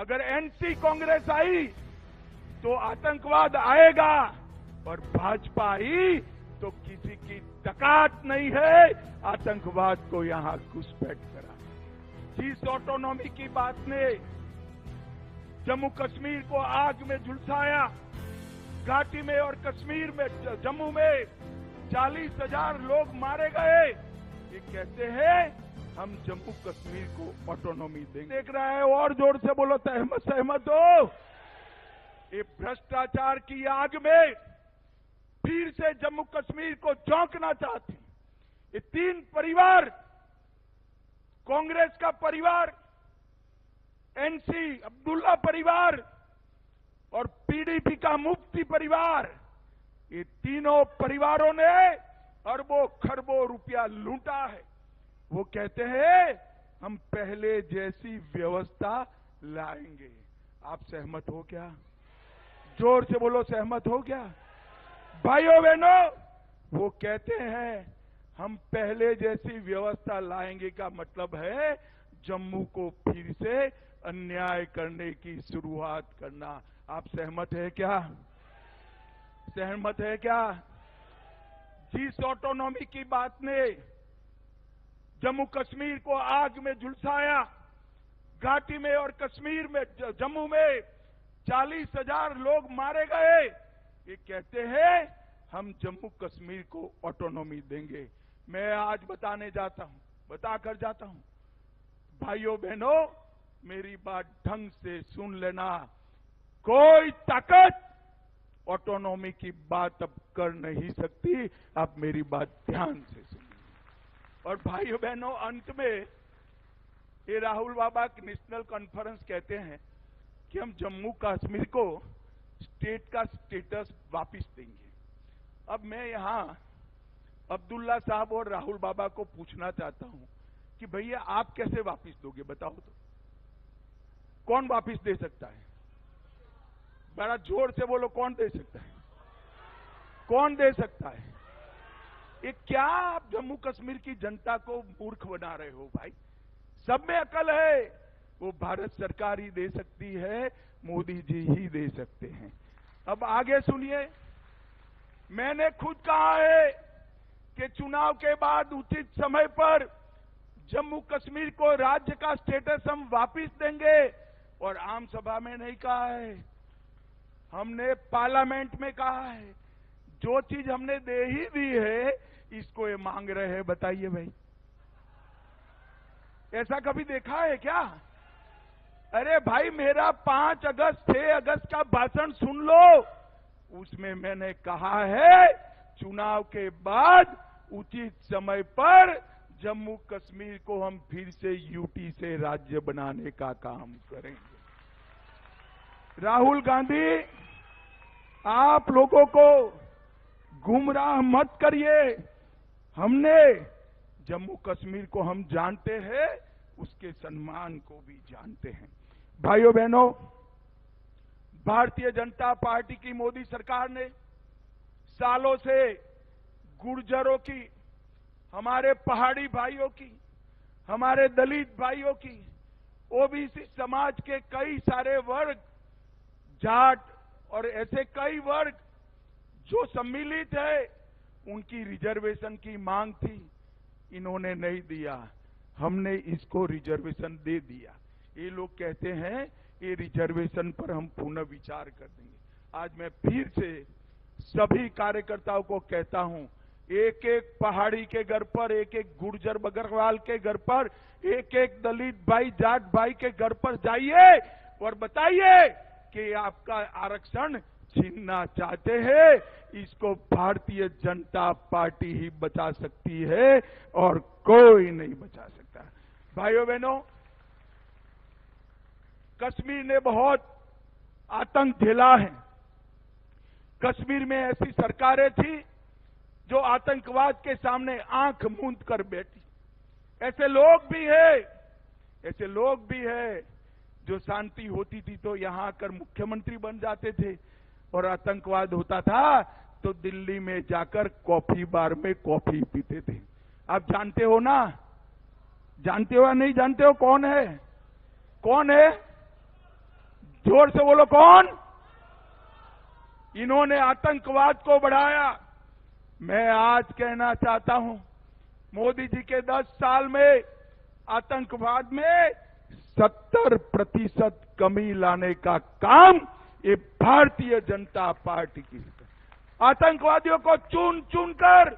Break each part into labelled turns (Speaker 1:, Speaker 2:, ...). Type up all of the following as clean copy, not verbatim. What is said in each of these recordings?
Speaker 1: अगर एंटी कांग्रेस आई तो आतंकवाद आएगा, और भाजपा आई तो किसी की ताकत नहीं है आतंकवाद को यहां घुसपैठ करा। जिस ऑटोनॉमी की बात ने जम्मू कश्मीर को आग में झुलसाया, घाटी में और कश्मीर में, जम्मू में 40,000 लोग मारे गए, ये कहते हैं हम जम्मू कश्मीर को ऑटोनॉमी देंगे। देख रहा है, और जोर से बोलो, सहमत हो? ये भ्रष्टाचार की आग में फिर से जम्मू कश्मीर को झोंकना चाहते हैं। ये 3 परिवार, कांग्रेस का परिवार, एनसी अब्दुल्ला परिवार और पीडीपी का मुफ्ती परिवार, ये तीनों परिवारों ने अरबों खरबों रुपया लूटा है। वो कहते हैं हम पहले जैसी व्यवस्था लाएंगे। आप सहमत हो क्या? जोर से बोलो, सहमत हो क्या? भाइयों बहनों, वो कहते हैं हम पहले जैसी व्यवस्था लाएंगे का मतलब है जम्मू को फिर से अन्याय करने की शुरुआत करना। आप सहमत है क्या? सहमत है क्या? जिस ऑटोनॉमी की बात ने जम्मू कश्मीर को आग में झुलसाया, घाटी में और कश्मीर में, जम्मू में 40,000 लोग मारे गए, ये कहते हैं हम जम्मू कश्मीर को ऑटोनॉमी देंगे। मैं आज बताकर जाता हूं, भाइयों बहनों, मेरी बात ढंग से सुन लेना। कोई ताकत ऑटोनॉमी की बात अब कर नहीं सकती। आप मेरी बात ध्यान से सुनिए। और भाइयों बहनों, अंत में ये राहुल बाबा की नेशनल कॉन्फ्रेंस कहते हैं कि हम जम्मू कश्मीर को स्टेट का स्टेटस वापस देंगे। अब मैं यहां अब्दुल्ला साहब और राहुल बाबा को पूछना चाहता हूं कि भैया आप कैसे वापस दोगे, बताओ तो। कौन वापस दे सकता है? बड़ा जोर से बोलो, कौन दे सकता है? कौन दे सकता है? ये क्या आप जम्मू कश्मीर की जनता को मूर्ख बना रहे हो भाई? सब में अकल है। वो भारत सरकार ही दे सकती है, मोदी जी ही दे सकते हैं। अब आगे सुनिए, मैंने खुद कहा है कि चुनाव के बाद उचित समय पर जम्मू कश्मीर को राज्य का स्टेटस हम वापस देंगे। और आम सभा में नहीं कहा है, हमने पार्लियामेंट में कहा है। जो चीज हमने दे ही दी है, इसको ये मांग रहे हैं। बताइए भाई, ऐसा कभी देखा है क्या? अरे भाई, मेरा 5 अगस्त 6 अगस्त का भाषण सुन लो। उसमें मैंने कहा है चुनाव के बाद उचित समय पर जम्मू कश्मीर को हम फिर से यूटी से राज्य बनाने का काम करेंगे। राहुल गांधी, आप लोगों को गुमराह मत करिए। हमने जम्मू कश्मीर को हम जानते हैं, उसके सम्मान को भी जानते हैं। भाइयों बहनों, भारतीय जनता पार्टी की मोदी सरकार ने सालों से गुर्जरों की, हमारे पहाड़ी भाइयों की, हमारे दलित भाइयों की, ओबीसी समाज के कई सारे वर्ग, जाट और ऐसे कई वर्ग जो सम्मिलित है, उनकी रिजर्वेशन की मांग थी। इन्होंने नहीं दिया, हमने इसको रिजर्वेशन दे दिया। ये लोग कहते हैं ये रिजर्वेशन पर हम पुनः विचार कर देंगे। आज मैं फिर से सभी कार्यकर्ताओं को कहता हूं, एक एक पहाड़ी के घर पर, एक एक गुर्जर बकरवाल के घर पर, एक एक दलित भाई, जाट भाई के घर पर जाइए और बताइए कि आपका आरक्षण छीनना चाहते हैं। इसको भारतीय जनता पार्टी ही बचा सकती है और कोई नहीं बचा सकता। भाइयों बहनों, कश्मीर ने बहुत आतंक झेला है। कश्मीर में ऐसी सरकारें थी जो आतंकवाद के सामने आंख मूंद कर बैठी। ऐसे लोग भी हैं जो शांति होती थी तो यहां आकर मुख्यमंत्री बन जाते थे, और आतंकवाद होता था तो दिल्ली में जाकर कॉफी बार में कॉफी पीते थे। आप जानते हो ना? जानते हो या नहीं जानते हो? कौन है? जोर से बोलो कौन? इन्होंने आतंकवाद को बढ़ाया। मैं आज कहना चाहता हूं, मोदी जी के 10 साल में आतंकवाद में 70% कमी लाने का काम ये भारतीय जनता पार्टी की है। आतंकवादियों को चुन चुन कर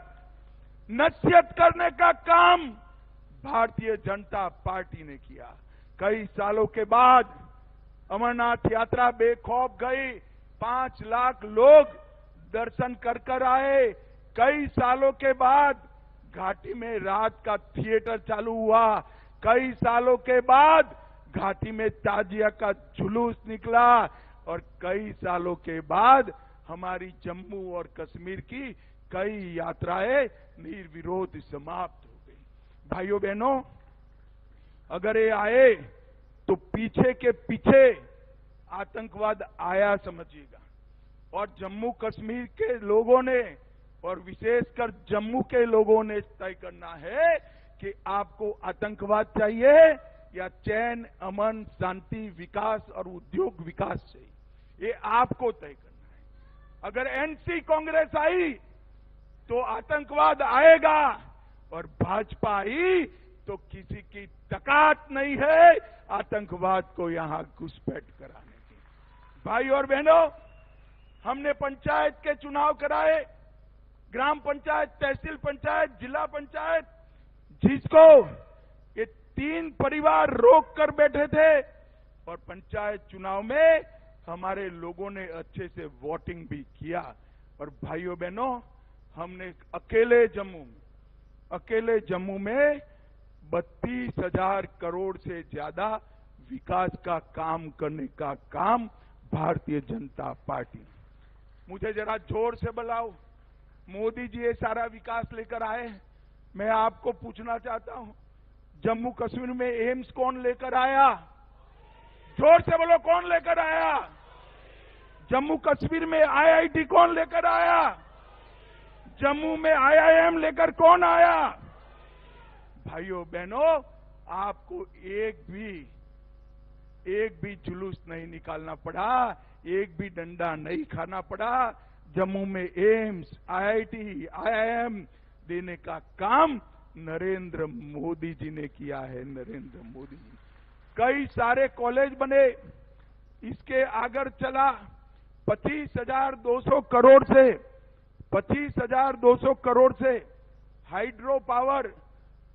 Speaker 1: नसीहत करने का काम भारतीय जनता पार्टी ने किया। कई सालों के बाद अमरनाथ यात्रा बेखौफ गई, 5 लाख लोग दर्शन कर आए। कई सालों के बाद घाटी में रात का थिएटर चालू हुआ। कई सालों के बाद घाटी में ताजिया का जुलूस निकला और कई सालों के बाद हमारी जम्मू और कश्मीर की कई यात्राएं निर्विरोध समाप्त हो गई। भाइयों बहनों, अगर ये आए तो पीछे के पीछे आतंकवाद आया समझिएगा। और जम्मू कश्मीर के लोगों ने और विशेषकर जम्मू के लोगों ने तय करना है कि आपको आतंकवाद चाहिए या चैन, अमन, शांति, विकास और उद्योग विकास चाहिए। ये आपको तय करना है। अगर एनसी कांग्रेस आई तो आतंकवाद आएगा और भाजपा आई तो किसी की ताकत नहीं है आतंकवाद को यहां घुसपैठ कराने की। भाई और बहनों, हमने पंचायत के चुनाव कराए, ग्राम पंचायत, तहसील पंचायत, जिला पंचायत, जिसको ये 3 परिवार रोक कर बैठे थे और पंचायत चुनाव में हमारे लोगों ने अच्छे से वोटिंग भी किया। और भाइयों बहनों, हमने अकेले जम्मू में 32,000 करोड़ से ज्यादा विकास का काम करने का काम भारतीय जनता पार्टी। मुझे जरा जोर से बुलाओ। मोदी जी ये सारा विकास लेकर आए। मैं आपको पूछना चाहता हूं, जम्मू कश्मीर में एम्स कौन लेकर आया? जोर से बोलो, कौन लेकर आया? जम्मू कश्मीर में आईआईटी कौन लेकर आया? जम्मू में आईआईएम लेकर कौन आया? भाइयों बहनों, आपको एक भी जुलूस नहीं निकालना पड़ा, एक भी डंडा नहीं खाना पड़ा। जम्मू में एम्स, आईआईटी, आईआईएम देने का काम नरेंद्र मोदी जी ने किया है। नरेंद्र मोदी जी, कई सारे कॉलेज बने। इसके आगे चला 25,200 करोड़ से हाइड्रो पावर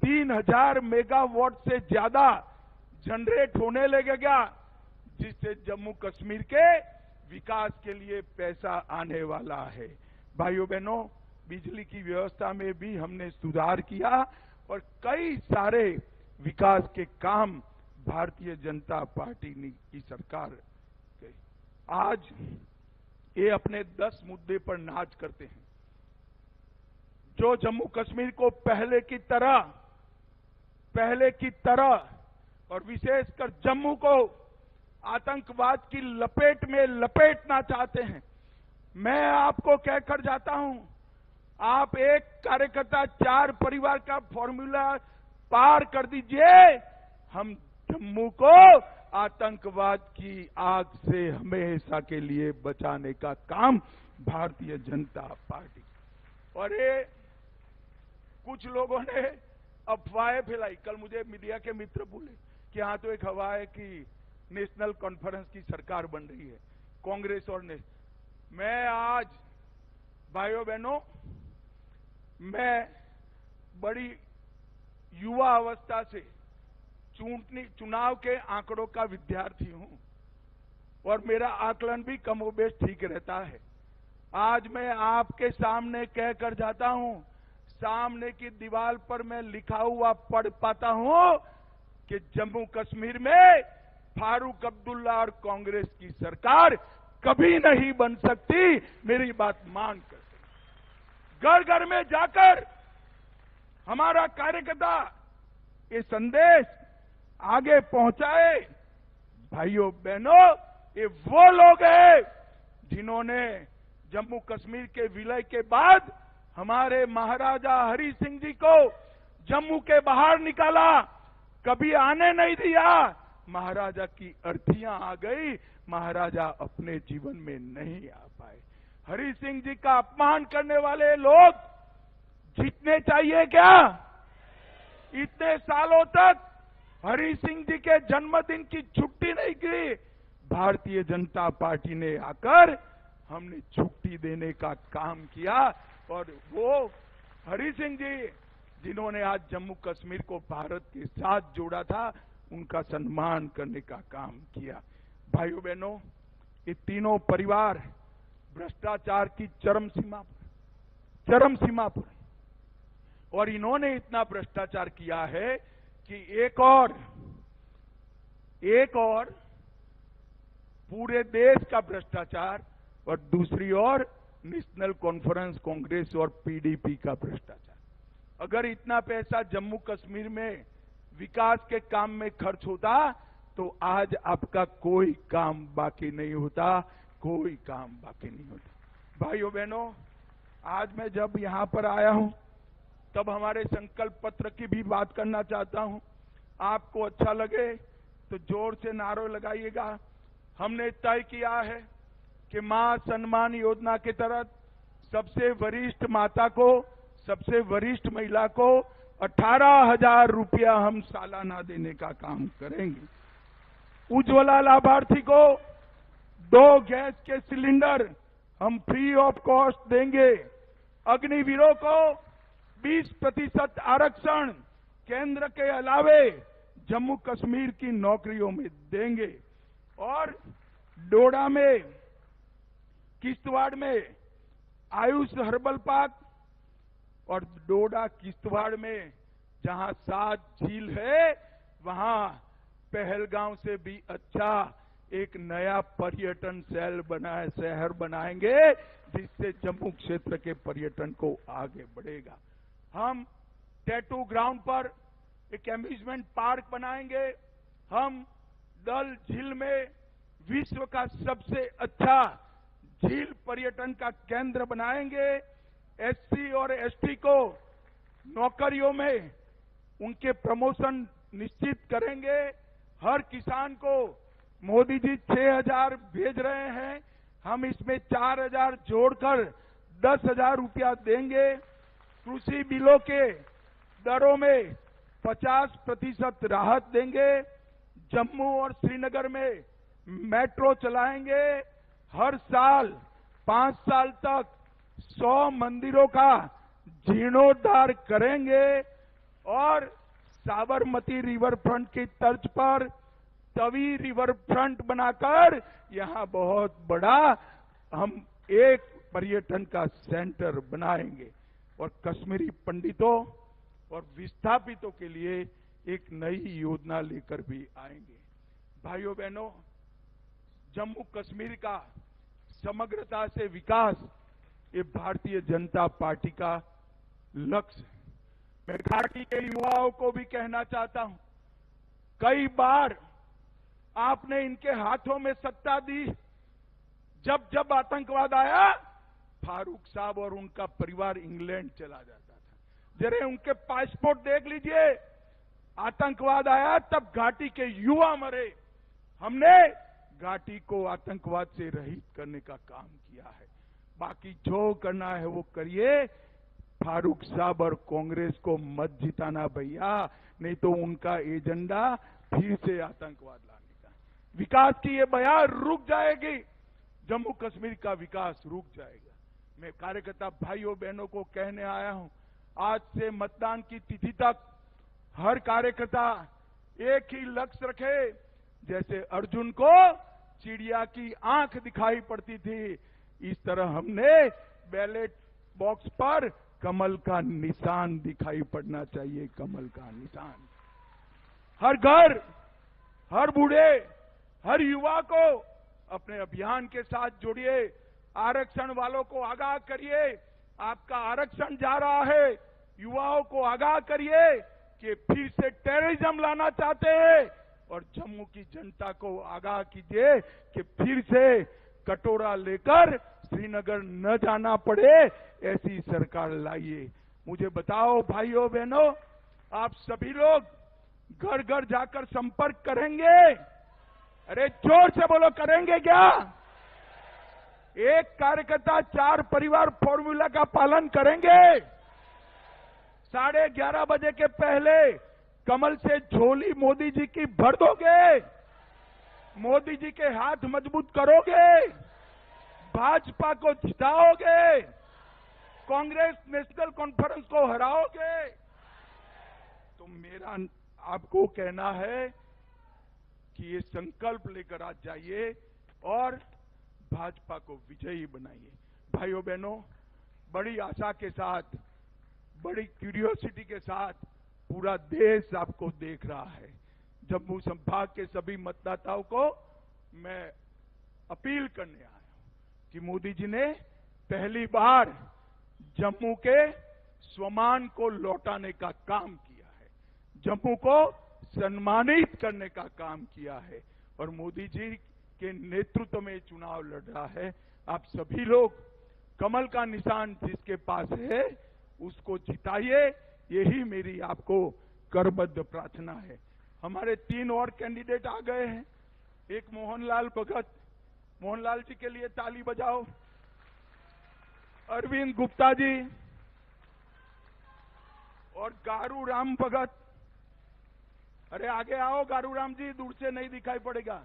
Speaker 1: 3,000 मेगावाट से ज्यादा जनरेट होने लगेगा, जिससे जम्मू कश्मीर के विकास के लिए पैसा आने वाला है। भाइयों बहनों, बिजली की व्यवस्था में भी हमने सुधार किया और कई सारे विकास के काम भारतीय जनता पार्टी की सरकार के। आज ये अपने 10 मुद्दे पर नाच करते हैं, जो जम्मू कश्मीर को पहले की तरह और विशेषकर जम्मू को आतंकवाद की लपेट में लपेटना चाहते हैं। मैं आपको कहकर जाता हूं, आप एक कार्यकर्ता 4 परिवार का फॉर्मूला पार कर दीजिए, हम जम्मू को आतंकवाद की आग से हमेशा के लिए बचाने का काम भारतीय जनता पार्टी। और ये कुछ लोगों ने अफवाहें फैलाई। कल मुझे मीडिया के मित्र बोले कि हाँ, तो एक हवा है कि नेशनल कॉन्फ्रेंस की सरकार बन रही है, कांग्रेस और मैं आज भाइयों बहनों, मैं बड़ी युवा अवस्था से चुनाव के आंकड़ों का विद्यार्थी हूं और मेरा आकलन भी कमोबेश ठीक रहता है। आज मैं आपके सामने कहकर जाता हूं, सामने की दीवार पर मैं लिखा हुआ पढ़ पाता हूं कि जम्मू कश्मीर में फारूक अब्दुल्ला और कांग्रेस की सरकार कभी नहीं बन सकती। मेरी बात मान कर घर घर में जाकर हमारा कार्यकर्ता ये संदेश आगे पहुंचाए। भाइयों बहनों, ये वो लोग हैं जिन्होंने जम्मू कश्मीर के विलय के बाद हमारे महाराजा हरि सिंह जी को जम्मू के बाहर निकाला, कभी आने नहीं दिया। महाराजा की अर्थियां आ गई, महाराजा अपने जीवन में नहीं आ पाए। हरि सिंह जी का अपमान करने वाले लोग जीतने चाहिए क्या? इतने सालों तक हरि सिंह जी के जन्मदिन की छुट्टी नहीं की, भारतीय जनता पार्टी ने आकर हमने छुट्टी देने का काम किया। और वो हरि सिंह जी जिन्होंने आज जम्मू कश्मीर को भारत के साथ जोड़ा था, उनका सम्मान करने का काम किया। भाइयों बहनों, ये तीनों परिवार भ्रष्टाचार की चरम सीमा पर, और इन्होंने इतना भ्रष्टाचार किया है कि एक और पूरे देश का भ्रष्टाचार, और दूसरी ओर नेशनल कॉन्फ्रेंस कांग्रेस और पीडीपी का भ्रष्टाचार। अगर इतना पैसा जम्मू कश्मीर में विकास के काम में खर्च होता तो आज आपका कोई काम बाकी नहीं होता, कोई काम बाकी नहीं होता। भाइयों बहनों, आज मैं जब यहां पर आया हूं तब हमारे संकल्प पत्र की भी बात करना चाहता हूं। आपको अच्छा लगे तो जोर से नारे लगाइएगा। हमने तय किया है कि मां सम्मान योजना के तहत सबसे वरिष्ठ माता को, सबसे वरिष्ठ महिला को 18,000 रुपया हम सालाना देने का काम करेंगे। उज्ज्वला लाभार्थी को 2 गैस के सिलेंडर हम फ्री ऑफ कॉस्ट देंगे। अग्निवीरों को 20% आरक्षण केंद्र के अलावे जम्मू कश्मीर की नौकरियों में देंगे। और डोडा में, किश्तवाड़ में आयुष हर्बल पार्क, और डोडा किश्तवाड़ में जहां 7 झील है, वहां पहलगांव से भी अच्छा एक नया पर्यटन शहर बनाएंगे, जिससे जम्मू क्षेत्र के पर्यटन को आगे बढ़ेगा। हम टैटू ग्राउंड पर एक एम्यूजमेंट पार्क बनाएंगे। हम डल झील में विश्व का सबसे अच्छा झील पर्यटन का केंद्र बनाएंगे। एससी और एसटी को नौकरियों में उनके प्रमोशन निश्चित करेंगे। हर किसान को मोदी जी 6,000 भेज रहे हैं, हम इसमें 4,000 जोड़कर 10,000 रुपया देंगे। कृषि बिलों के दरों में 50% राहत देंगे। जम्मू और श्रीनगर में मेट्रो चलाएंगे। हर साल 5 साल तक 100 मंदिरों का जीर्णोद्धार करेंगे। और साबरमती रिवर फ्रंट की तर्ज पर तवी रिवर फ्रंट बनाकर यहां बहुत बड़ा हम एक पर्यटन का सेंटर बनाएंगे। और कश्मीरी पंडितों और विस्थापितों के लिए एक नई योजना लेकर भी आएंगे। भाइयों बहनों, जम्मू कश्मीर का समग्रता से विकास ये भारतीय जनता पार्टी का लक्ष्य है। मैं घाटी के युवाओं को भी कहना चाहता हूं, कई बार आपने इनके हाथों में सत्ता दी। जब जब आतंकवाद आया, फारूक साहब और उनका परिवार इंग्लैंड चला जाता था। जरा उनके पासपोर्ट देख लीजिए। आतंकवाद आया तब घाटी के युवा मरे। हमने घाटी को आतंकवाद से रहित करने का काम किया है। बाकी जो करना है वो करिए। फारूक साहब और कांग्रेस को मत जिताना भैया, नहीं तो उनका एजेंडा फिर से आतंकवाद लाने का। विकास की ये बयार रुक जाएगी, जम्मू कश्मीर का विकास रुक जाएगा। मैं कार्यकर्ता भाइयों बहनों को कहने आया हूं, आज से मतदान की तिथि तक हर कार्यकर्ता एक ही लक्ष्य रखे। जैसे अर्जुन को चिड़िया की आंख दिखाई पड़ती थी, इस तरह हमने बैलेट बॉक्स पर कमल का निशान दिखाई पड़ना चाहिए। कमल का निशान हर घर, हर बूढ़े, हर युवा को अपने अभियान के साथ जोड़िए। आरक्षण वालों को आगाह करिए, आपका आरक्षण जा रहा है। युवाओं को आगाह करिए कि फिर से टेररिज्म लाना चाहते हैं। और जम्मू की जनता को आगाह कीजिए कि फिर से कटोरा लेकर श्रीनगर न जाना पड़े, ऐसी सरकार लाइए। मुझे बताओ भाइयों बहनों, आप सभी लोग घर घर जाकर संपर्क करेंगे? अरे जोर से बोलो, करेंगे क्या? एक कार्यकर्ता 4 परिवार फॉर्मूला का पालन करेंगे? 11:30 बजे के पहले कमल से झोली मोदी जी की भर दोगे? मोदी जी के हाथ मजबूत करोगे? भाजपा को जिताओगे? कांग्रेस नेशनल कॉन्फ्रेंस को हराओगे? तो मेरा आपको कहना है कि ये संकल्प लेकर आज जाइए और भाजपा को विजयी बनाइए। भाइयों बहनों, बड़ी आशा के साथ, बड़ी क्यूरियोसिटी के साथ पूरा देश आपको देख रहा है। जम्मू संभाग के सभी मतदाताओं को मैं अपील करने आया हूं कि मोदी जी ने पहली बार जम्मू के स्वमान को लौटाने का काम किया है, जम्मू को सम्मानित करने का काम किया है और मोदी जी के नेतृत्व में चुनाव लड़ रहा है। आप सभी लोग कमल का निशान जिसके पास है उसको जिताइए, यही मेरी आपको करबद्ध प्रार्थना है। हमारे 3 और कैंडिडेट आ गए हैं। एक मोहनलाल भगत, मोहनलाल जी के लिए ताली बजाओ। अरविंद गुप्ता जी और गारू राम भगत। अरे आगे आओ गारू राम जी, दूर से नहीं दिखाई पड़ेगा।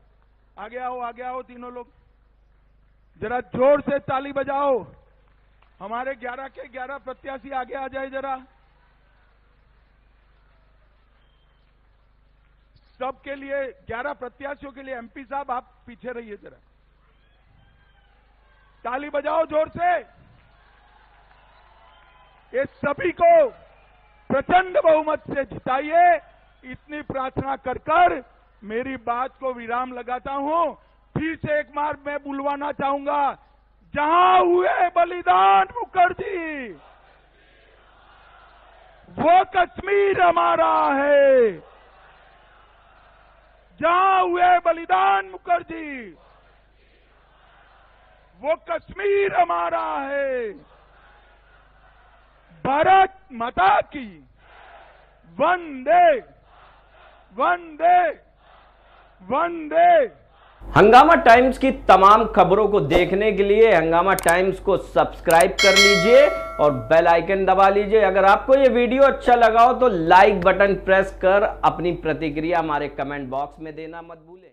Speaker 1: आगे आओ तीनों लोग, जरा जोर से ताली बजाओ। हमारे 11 के 11 प्रत्याशी आगे आ जाए जरा। सबके लिए 11 प्रत्याशियों के लिए एमपी साहब आप पीछे रहिए जरा। ताली बजाओ जोर से। ये सभी को प्रचंड बहुमत से जिताइए, इतनी प्रार्थना कर कर मेरी बात को विराम लगाता हूं। फिर से एक बार मैं बुलवाना चाहूंगा, जहां हुए बलिदान मुखर्जी, वो कश्मीर हमारा है। जहां हुए बलिदान मुखर्जी, वो कश्मीर हमारा है। भारत माता की वंदे वंदे वंदे।
Speaker 2: हंगामा टाइम्स की तमाम खबरों को देखने के लिए हंगामा टाइम्स को सब्सक्राइब कर लीजिए और बेल आइकन दबा लीजिए। अगर आपको ये वीडियो अच्छा लगा हो तो लाइक बटन प्रेस कर अपनी प्रतिक्रिया हमारे कमेंट बॉक्स में देना मत भूलें।